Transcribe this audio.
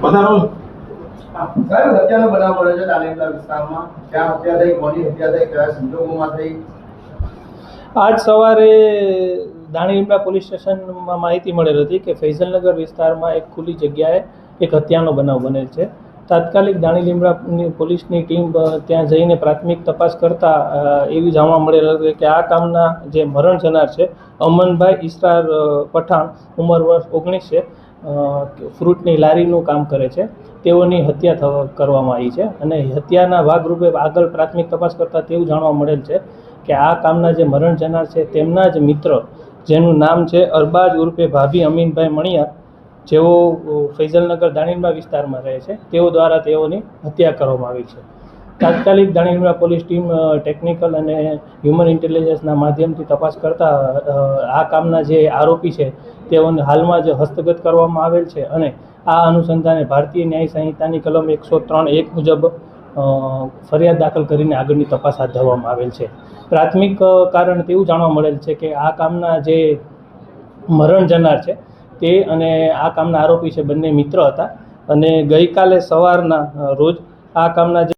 વધારો સાહેબ હત્યાનો બનાવ બન્યો છે દાણીલીમડા વિસ્તારમાં. ક્યાં હત્યા થઈ, કોની હત્યા થઈ, કયા સંજોગોમાં થઈ? આજ સવારે દાણીલીમડા પોલીસ સ્ટેશનમાં માહિતી મળેલ હતી કે ફૈઝલનગર વિસ્તારમાં એક ખુલ્લી જગ્યાએ એક હત્યાનો બનાવ બનેલ છે. તાત્કાલિક દાણીલીમડા પોલીસની ટીમ ત્યાં જઈને પ્રાથમિક તપાસ કરતા એવી જાણવા મળેલ હતી કે આ કામના જે મરણ જનાર છે અમનભાઈ ઈસરાર પઠાણ, ઉંમર વર્ષ 19 છે, ફ્રૂટની લારીનું કામ કરે છે. તેઓની હત્યા કરવામાં આવી છે અને હત્યાના ભાગરૂપે આગળ પ્રાથમિક તપાસ કરતાં તેવું જાણવા મળેલ છે કે આ કામના જે મરણ જનાર છે તેમના જ મિત્ર, જેનું નામ છે અરબાજ ઉર્ફે ભાભી અમીનભાઈ મણિયાર, જેઓ ફૈઝલનગર દાણીલીમડા વિસ્તારમાં રહે છે, તેઓ દ્વારા તેઓની હત્યા કરવામાં આવી છે. તાત્કાલિક દાણીલીમડા પોલીસ ટીમ ટેકનિકલ અને હ્યુમન ઇન્ટેલિજન્સના માધ્યમથી તપાસ કરતા આ કામના જે આરોપી છે તેઓને હાલમાં જ હસ્તગત કરવામાં આવેલ છે અને આ અનુસંધાને ભારતીય ન્યાય સંહિતાની કલમ 103(1) મુજબ ફરિયાદ દાખલ કરીને આગળની તપાસ હાથ ધરવામાં આવેલ છે. પ્રાથમિક કારણ તેવું જાણવા મળેલ છે કે આ કામના જે મરણ જનાર છે તે અને આ કામના આરોપી છે બંને મિત્ર હતા અને ગઈકાલે સવારના રોજ આ કામના જે